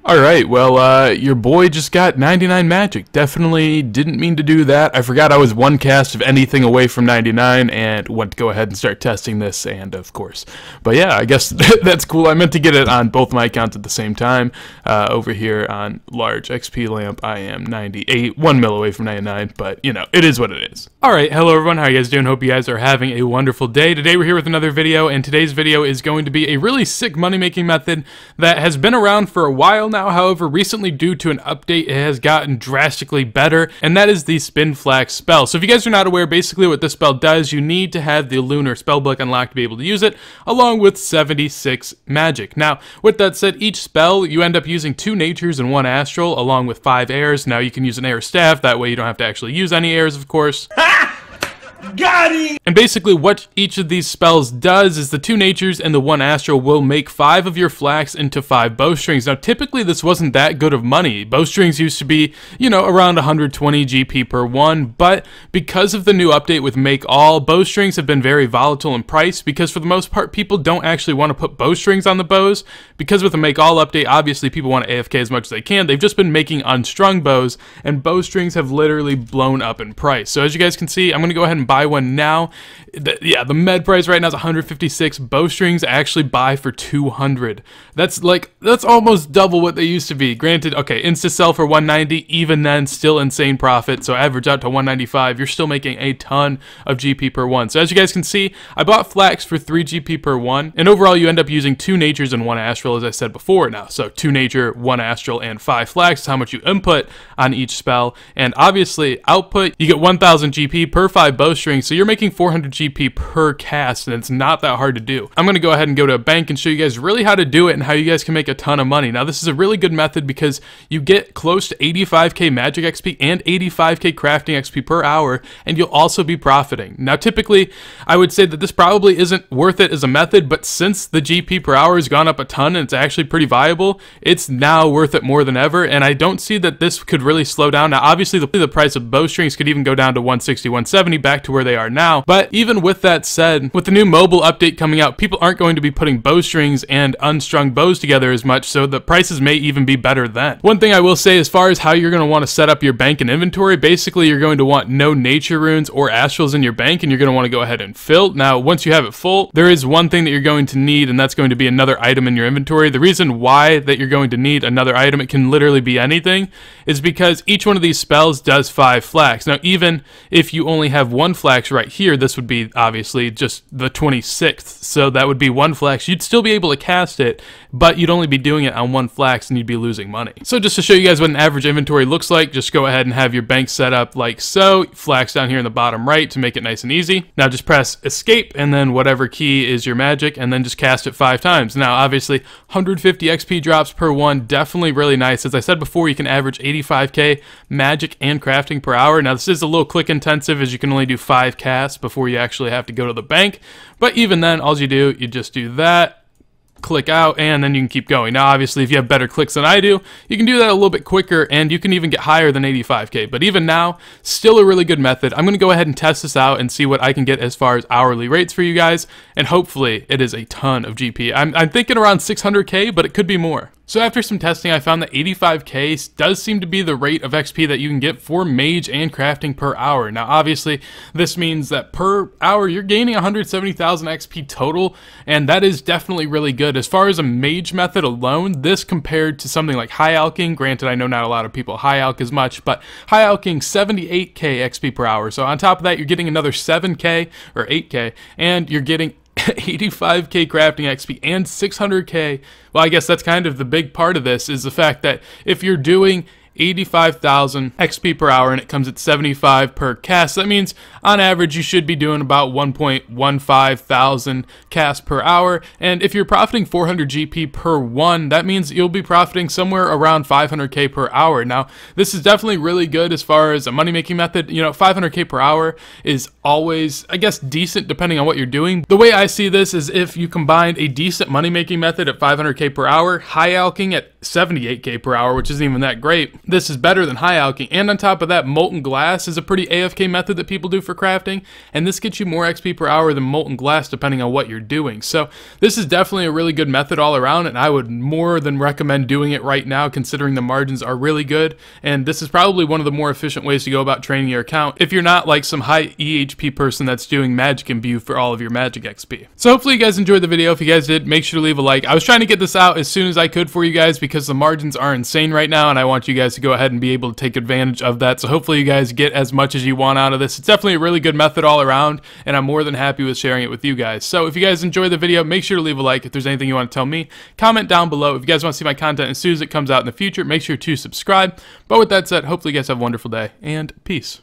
Alright, well, your boy just got 99 magic. Definitely didn't mean to do that. I forgot I was one cast of anything away from 99 and went to go ahead and start testing this, and of course. But yeah, I guess that's cool. I meant to get it on both my accounts at the same time. Over here on large XP lamp, I am 98, 1 mil away from 99, but you know, it is what it is. Alright, hello everyone, how are you guys doing? Hope you guys are having a wonderful day. Today we're here with another video, and today's video is going to be a really sick money-making method that has been around for a while now. However, recently due to an update, it has gotten drastically better, and that is the Spin Flax spell. So if you guys are not aware, basically what this spell does, you need to have the lunar spellbook unlocked to be able to use it, along with 76 magic. Now, with that said, each spell, you end up using 2 natures and 1 astral, along with 5 airs. Now, you can use an air staff, that way you don't have to actually use any airs, of course. Got him! And basically what each of these spells does is the 2 natures and the 1 astral will make 5 of your flax into 5 bowstrings. Now typically this wasn't that good of money. Bowstrings used to be, you know, around 120 GP per one, but because of the new update with Make All, bowstrings have been very volatile in price because for the most part people don't actually want to put bowstrings on the bows, because with the Make All update obviously people want to AFK as much as they can. They've just been making unstrung bows, and bowstrings have literally blown up in price. So as you guys can see, I'm going to go ahead and buy one now. The med price right now is 156. Bowstrings I actually buy for 200. That's almost double what they used to be. Granted, okay, insta sell for 190, even then still insane profit, so average out to 195. You're still making a ton of GP per one. So as you guys can see, I bought flax for 3 GP per one, and overall you end up using 2 natures and 1 astral, as I said before now. So 2 nature, 1 astral, and 5 flax is how much you input on each spell, and obviously output, you get 1000 GP per 5 bowstrings. So you're making 400 GP per cast, and it's not that hard to do. I'm going to go ahead and go to a bank and show you guys really how to do it and how you guys can make a ton of money. Now this is a really good method because you get close to 85k magic XP and 85k crafting XP per hour, and you'll also be profiting. Now typically I would say that this probably isn't worth it as a method, but since the GP per hour has gone up a ton and it's actually pretty viable, it's now worth it more than ever, and I don't see that this could really slow down. Now obviously the price of bowstrings could even go down to 160, 170 back to where they are now, but even with that said, with the new mobile update coming out, people aren't going to be putting bowstrings and unstrung bows together as much, so the prices may even be better then. One thing I will say as far as how you're going to want to set up your bank and inventory, basically you're going to want no nature runes or astrals in your bank, and you're going to want to go ahead and fill. Now once you have it full, there is one thing that you're going to need, and that's going to be another item in your inventory. The reason why that you're going to need another item, it can literally be anything, is because each one of these spells does 5 flax. Now even if you only have 1 flax right here, this would be obviously just the 26th, so that would be 1 flax. You'd still be able to cast it, but you'd only be doing it on 1 flax and you'd be losing money. So just to show you guys what an average inventory looks like, just go ahead and have your bank set up like so. Flax down here in the bottom right to make it nice and easy. Now just press escape and then whatever key is your magic, and then just cast it 5 times. Now obviously 150 XP drops per one, definitely really nice. As I said before, you can average 85k magic and crafting per hour. Now this is a little click intensive as you can only do 5 casts before you actually have to go to the bank, but even then all you do, you just do that, click out, and then you can keep going. Now obviously if you have better clicks than I do, you can do that a little bit quicker, and you can even get higher than 85k, but even now still a really good method. I'm going to go ahead and test this out and see what I can get as far as hourly rates for you guys, and hopefully it is a ton of GP. I'm thinking around 600k, but it could be more. So after some testing, I found that 85k does seem to be the rate of XP that you can get for mage and crafting per hour. Now obviously this means that per hour you're gaining 170,000 XP total, and that is definitely really good. As far as a mage method alone, this compared to something like high alching, granted I know not a lot of people high alch as much, but high alching 78k XP per hour. So on top of that you're getting another 7k or 8k, and you're getting 85k crafting XP and 600k. Well, I guess that's kind of the big part of this, is the fact that if you're doing 85,000 XP per hour and it comes at 75 per cast, that means on average you should be doing about 1.15 thousand casts per hour, and if you're profiting 400 GP per one, that means you'll be profiting somewhere around 500k per hour. Now this is definitely really good as far as a money making method. You know, 500k per hour is always, I guess, decent depending on what you're doing. The way I see this is if you combined a decent money making method at 500k per hour, high alching at 78k per hour, which isn't even that great, This is better than high alchemy, and on top of that, molten glass is a pretty AFK method that people do for crafting, and this gets you more XP per hour than molten glass depending on what you're doing. So this is definitely a really good method all around, and I would more than recommend doing it right now considering the margins are really good, and this is probably one of the more efficient ways to go about training your account if you're not like some high EHP person that's doing magic imbue for all of your magic XP. So hopefully you guys enjoyed the video. If you guys did, make sure to leave a like. I was trying to get this out as soon as I could for you guys because the margins are insane right now, and I want you guys to go ahead and be able to take advantage of that. So hopefully you guys get as much as you want out of this. It's definitely a really good method all around, and I'm more than happy with sharing it with you guys. So if you guys enjoy the video, make sure to leave a like. If there's anything you want to tell me, comment down below. If you guys want to see my content as soon as it comes out in the future, make sure to subscribe. But with that said, hopefully you guys have a wonderful day, and peace.